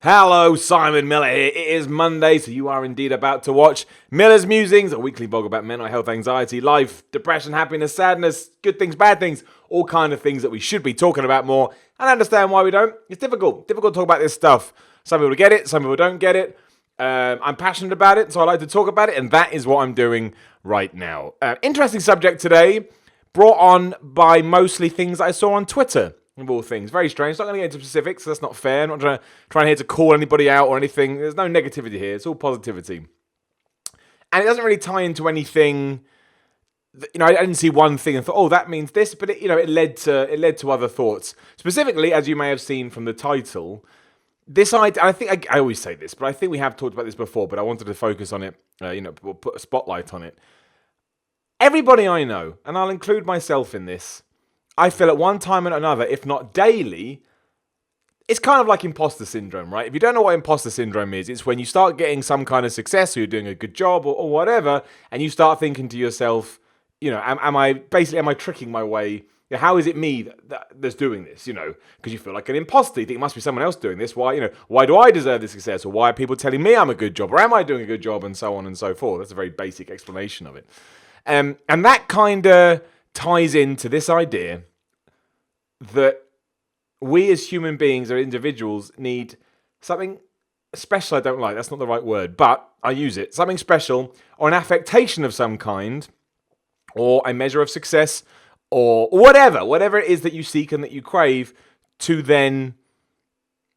Hello, Simon Miller here. It is Monday, so you are indeed about to watch Miller's Musings, a weekly blog about mental health, anxiety, life, depression, happiness, sadness, good things, bad things, all kind of things that we should be talking about more. And I understand why we don't. It's difficult to talk about this stuff. Some people get it, some people don't get it. I'm passionate about it, so I like to talk about it, and that is what I'm doing right now. Interesting subject today, brought on by mostly things I saw on Twitter. Of all things. Very strange. Not going to get into specifics. That's not fair. I'm not trying here to call anybody out or anything. There's no negativity here. It's all positivity. And it doesn't really tie into anything. I didn't see one thing and thought, oh, that means this. But it led to other thoughts. Specifically, as you may have seen from the title, this idea. I think I always say this, but I think we have talked about this before. But I wanted to focus on it. Put a spotlight on it. Everybody I know, and I'll include myself in this, I feel at one time or another, if not daily, it's kind of like imposter syndrome, right? If you don't know what imposter syndrome is, it's when you start getting some kind of success, or you're doing a good job or whatever, and you start thinking to yourself, am I tricking my way? How is it me that's doing this? Because you feel like an imposter. You think it must be someone else doing this. Why do I deserve this success? Or why are people telling me I'm a good job? Or am I doing a good job? And so on and so forth. That's a very basic explanation of it. And that kind of ties into this idea that we as human beings or individuals need something special. I don't like, that's not the right word, but I use it. Something special or an affectation of some kind or a measure of success or whatever it is that you seek and that you crave to then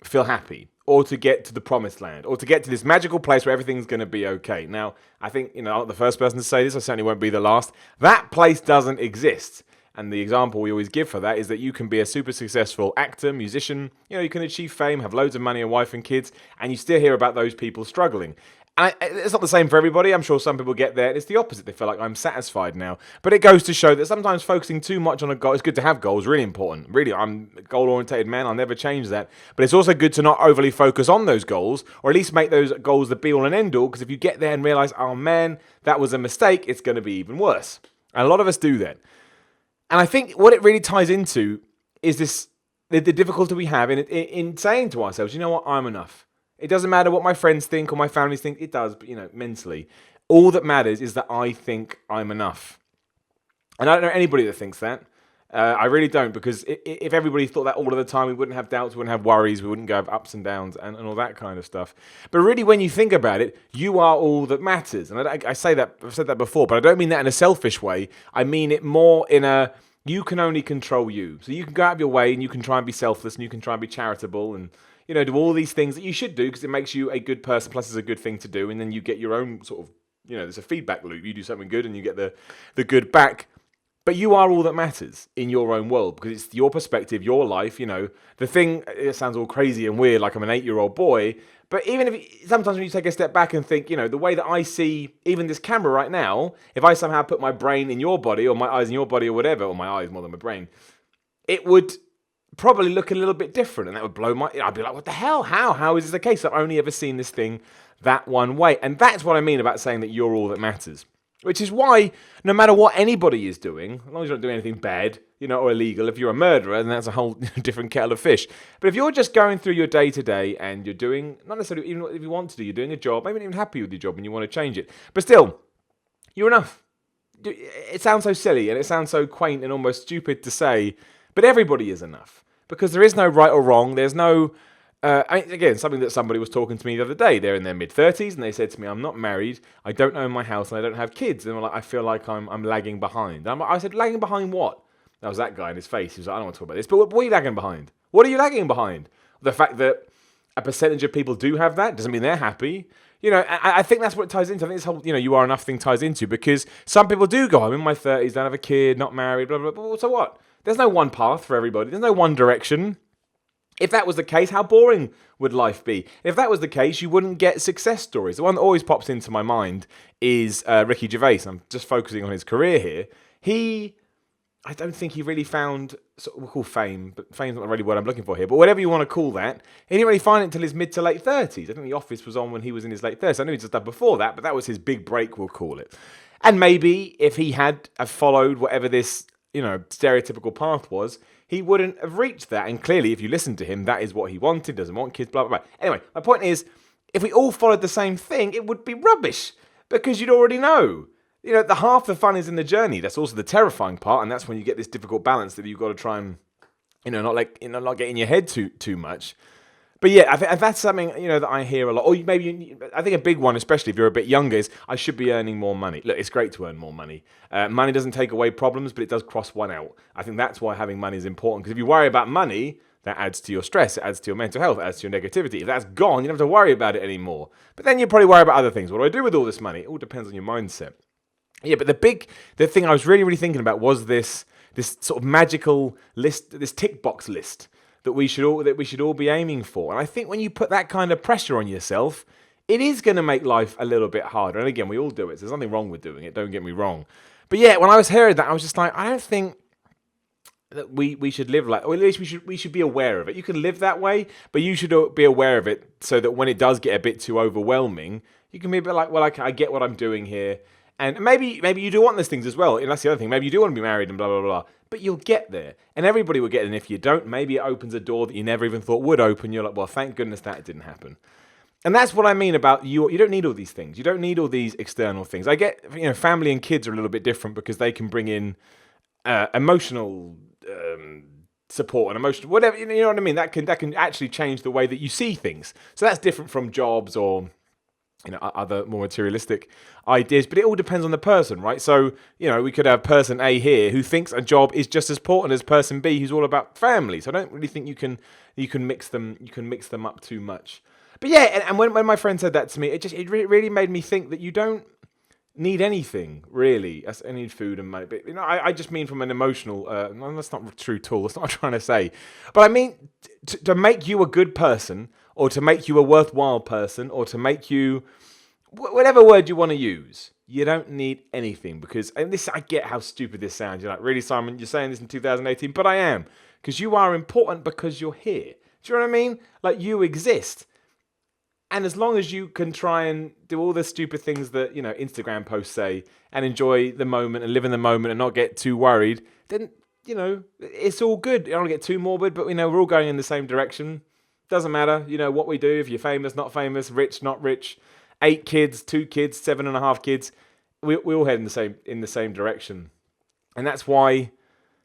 feel happy or to get to the promised land or to get to this magical place where everything's going to be okay. Now, I think, I'm not the first person to say this. I certainly won't be the last. That place doesn't exist. And the example we always give for that is that you can be a super successful actor, musician, you can achieve fame, have loads of money, a wife and kids, and you still hear about those people struggling. And it's not the same for everybody. I'm sure some people get there, and it's the opposite. They feel like, I'm satisfied now. But it goes to show that sometimes focusing too much on a goal, it's good to have goals, really important. Really, I'm a goal-orientated man. I'll never change that. But it's also good to not overly focus on those goals, or at least make those goals the be-all and end-all, because if you get there and realize, oh man, that was a mistake, it's going to be even worse. And a lot of us do that. And I think what it really ties into is the difficulty we have in saying to ourselves, you know what, I'm enough. It doesn't matter what my friends think or my family think. It does, but mentally. All that matters is that I think I'm enough. And I don't know anybody that thinks that. I really don't, because if everybody thought that all of the time, we wouldn't have doubts, we wouldn't have worries, we wouldn't go have ups and downs and all that kind of stuff. But really, when you think about it, you are all that matters. And I say that, I've said that before, but I don't mean that in a selfish way. I mean it more in a, you can only control you. So you can go out of your way and you can try and be selfless and you can try and be charitable and, do all these things that you should do because it makes you a good person, plus it's a good thing to do. And then you get your own sort of, there's a feedback loop. You do something good and you get the good back. But you are all that matters in your own world because it's your perspective, your life, The thing, it sounds all crazy and weird, like I'm an 8-year-old boy. But even if sometimes when you take a step back and think, the way that I see even this camera right now, if I somehow put my brain in your body or my eyes in your body or whatever, or my eyes more than my brain, it would probably look a little bit different. And that would blow I'd be like, what the hell? How is this the case? I've only ever seen this thing that one way. And that's what I mean about saying that you're all that matters. Which is why, no matter what anybody is doing, as long as you don't do anything bad, or illegal, if you're a murderer, then that's a whole different kettle of fish. But if you're just going through your day-to-day and you're doing, not necessarily even if you want to do, you're doing a job, maybe not even happy with your job and you want to change it, but still, you're enough. It sounds so silly and it sounds so quaint and almost stupid to say, but everybody is enough. Because there is no right or wrong, there's no... again, something that somebody was talking to me the other day. They're in their mid-30s and they said to me, I'm not married, I don't own my house, and I don't have kids. And I feel like I'm lagging behind. I said, lagging behind what? That was that guy in his face. He was like, I don't want to talk about this. But what are you lagging behind? What are you lagging behind? The fact that a percentage of people do have that doesn't mean they're happy. I think that's what it ties into. I think this whole, you are enough thing ties into, because some people do go, I'm in my 30s, don't have a kid, not married, blah, blah, blah. So what? There's no one path for everybody. There's no one direction. If that was the case, how boring would life be? If that was the case, you wouldn't get success stories. The one that always pops into my mind is Ricky Gervais. I'm just focusing on his career here. I don't think he really found, we'll call fame, but fame's not really what I'm looking for here, but whatever you want to call that, he didn't really find it until his mid to late 30s. I think The Office was on when he was in his late 30s. I knew he just done before that, but that was his big break, we'll call it. And maybe if he had followed whatever this, stereotypical path was, he wouldn't have reached that. And clearly, if you listen to him, that is what he wanted, doesn't want kids, blah, blah, blah. Anyway, my point is, if we all followed the same thing, it would be rubbish because you'd already know. The half the fun is in the journey. That's also the terrifying part, and that's when you get this difficult balance that you've got to try and, not get in your head too much. But yeah, I think that's something, that I hear a lot. Or maybe, I think a big one, especially if you're a bit younger, is I should be earning more money. Look, it's great to earn more money. Money doesn't take away problems, but it does cross one out. I think that's why having money is important. Because if you worry about money, that adds to your stress, it adds to your mental health, it adds to your negativity. If that's gone, you don't have to worry about it anymore. But then you probably worry about other things. What do I do with all this money? It all depends on your mindset. Yeah, but the thing I was really, really thinking about was this sort of magical list, this tick box list that we should all be aiming for. And I think when you put that kind of pressure on yourself, it is going to make life a little bit harder. And again, we all do it. So there's nothing wrong with doing it. Don't get me wrong. But yeah, when I was hearing that, I was just like, I don't think that we should live like, or at least we should be aware of it. You can live that way, but you should be aware of it so that when it does get a bit too overwhelming, you can be a bit like, well, I get what I'm doing here. And maybe you do want those things as well. And that's the other thing. Maybe you do want to be married and blah, blah, blah. But you'll get there. And everybody will get there. And if you don't, maybe it opens a door that you never even thought would open. You're like, well, thank goodness that didn't happen. And that's what I mean about you. You don't need all these things. You don't need all these external things. I get, family and kids are a little bit different because they can bring in emotional support and emotional, whatever, you know what I mean? That can actually change the way that you see things. So that's different from jobs or other more materialistic ideas, but it all depends on the person, right? So, we could have person A here who thinks a job is just as important as person B who's all about family. So I don't really think you can mix them up too much. But yeah, and when my friend said that to me, it really made me think that you don't need anything really. I need food and money, but I just mean from an emotional. That's not true at all. That's not what I'm trying to say. But I mean to make you a good person, or to make you a worthwhile person, or to make you whatever word you want to use. You don't need anything because, and this, I get how stupid this sounds. You're like, really, Simon? You're saying this in 2018? But I am, because you are important because you're here. Do you know what I mean? Like, you exist. And as long as you can try and do all the stupid things that, Instagram posts say and enjoy the moment and live in the moment and not get too worried, then, it's all good. I don't want to get too morbid, but, we're all going in the same direction. Doesn't matter, what we do, if you're famous, not famous, rich, not rich, 8 kids, 2 kids, 7.5 kids, we all head in the same direction. And that's why,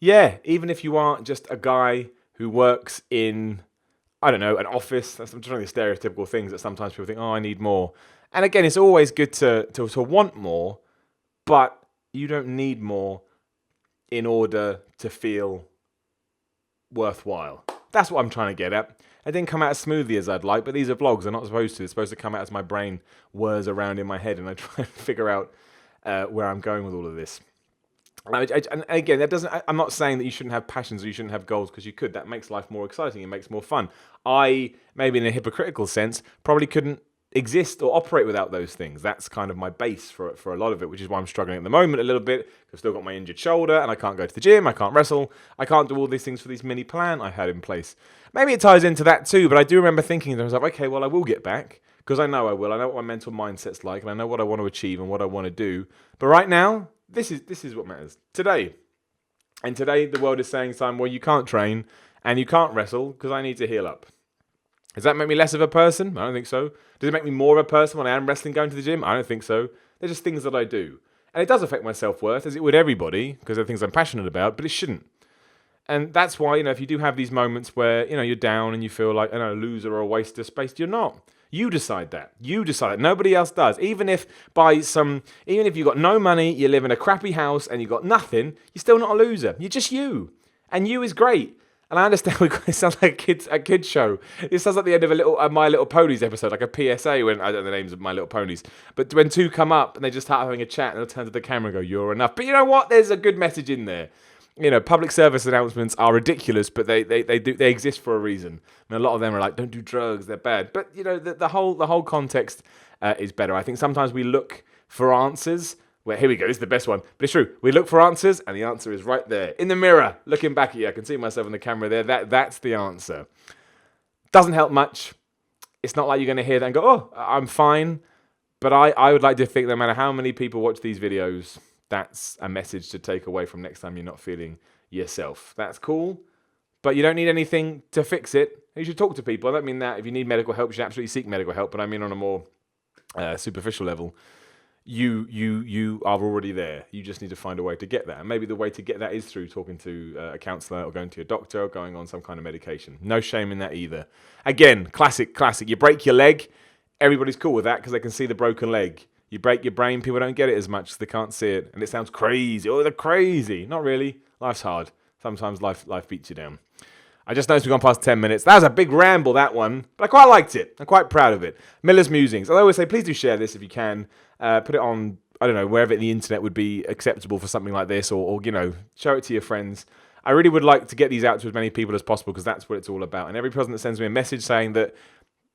yeah, even if you aren't just a guy who works in, I don't know, an office, I'm trying to stereotypical things that sometimes people think, oh, I need more. And again, it's always good to want more, but you don't need more in order to feel worthwhile. That's what I'm trying to get at. It didn't come out as smoothly as I'd like, but these are vlogs. They're not supposed to. It's supposed to come out as my brain whirs around in my head and I try and figure out where I'm going with all of this. And again, I'm not saying that you shouldn't have passions or you shouldn't have goals, because you could. That makes life more exciting. It makes more fun. I, maybe in a hypocritical sense, probably couldn't exist or operate without those things. That's kind of my base for a lot of it, which is why I'm struggling at the moment a little bit. I've still got my injured shoulder and I can't go to the gym, I can't wrestle, I can't do all these things for this mini plan I had in place. Maybe it ties into that too, but I do remember thinking to myself, okay, well, I will get back, because I know I will. I know what my mental mindset's like and I know what I want to achieve and what I want to do. But right now, this is what matters. Today. And today the world is saying, Simon, well, you can't train and you can't wrestle because I need to heal up. Does that make me less of a person? I don't think so. Does it make me more of a person when I am wrestling, going to the gym? I don't think so. They're just things that I do. And it does affect my self-worth, as it would everybody, because they're things I'm passionate about, but it shouldn't. And that's why, if you do have these moments where, you're down and you feel like, a loser or a waste of space, you're not. You decide that. You decide it. Nobody else does. Even if you've got no money, you live in a crappy house and you've got nothing, you're still not a loser. You're just you. And you is great. And I understand it sounds like a kid's show. It sounds like the end of a My Little Ponies episode, like a PSA when, I don't know the names of My Little Ponies. But when 2 come up and they just start having a chat and they'll turn to the camera and go, you're enough. But you know what? There's a good message in there. Public service announcements are ridiculous, but they exist for a reason. A lot of them are like, don't do drugs, they're bad. But the whole context is better. I think sometimes we look for answers. Well, here we go. This is the best one, but it's true. We look for answers, and the answer is right there in the mirror, looking back at you. I can see myself in the camera there. That's the answer. Doesn't help much. It's not like you're going to hear that and go, "Oh, I'm fine." But I would like to think, no matter how many people watch these videos, that's a message to take away from next time you're not feeling yourself. That's cool. but you don't need anything to fix it. You should talk to people. I don't mean that if you need medical help, you should absolutely seek medical help, but I mean on a more superficial level. You are already there. You just need to find a way to get that. And maybe the way to get that is through talking to a counsellor or going to your doctor or going on some kind of medication. No shame in that either. Again, classic. You break your leg, everybody's cool with that because they can see the broken leg. You break your brain, people don't get it as much because they can't see it. And it sounds crazy. Oh, they're crazy. Not really. Life's hard. Sometimes life beats you down. I just noticed we've gone past 10 minutes. That was a big ramble, that one. But I quite liked it. I'm quite proud of it. Miller's Musings. I always say, please do share this if you can. Put it on, I don't know, wherever the internet would be acceptable for something like this. Or show it to your friends. I really would like to get these out to as many people as possible because that's what it's all about. And every person that sends me a message saying that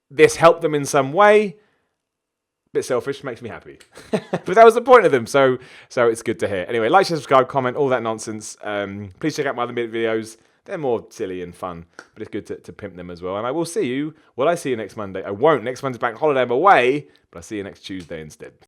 this helped them in some way, a bit selfish, makes me happy. But that was the point of them. So it's good to hear. Anyway, like, share, subscribe, comment, all that nonsense. Please check out my other videos. They're more silly and fun, but it's good to pimp them as well. And I will see you. Well, I see you next Monday. I won't. Next Monday's bank holiday. I'm away, but I'll see you next Tuesday instead.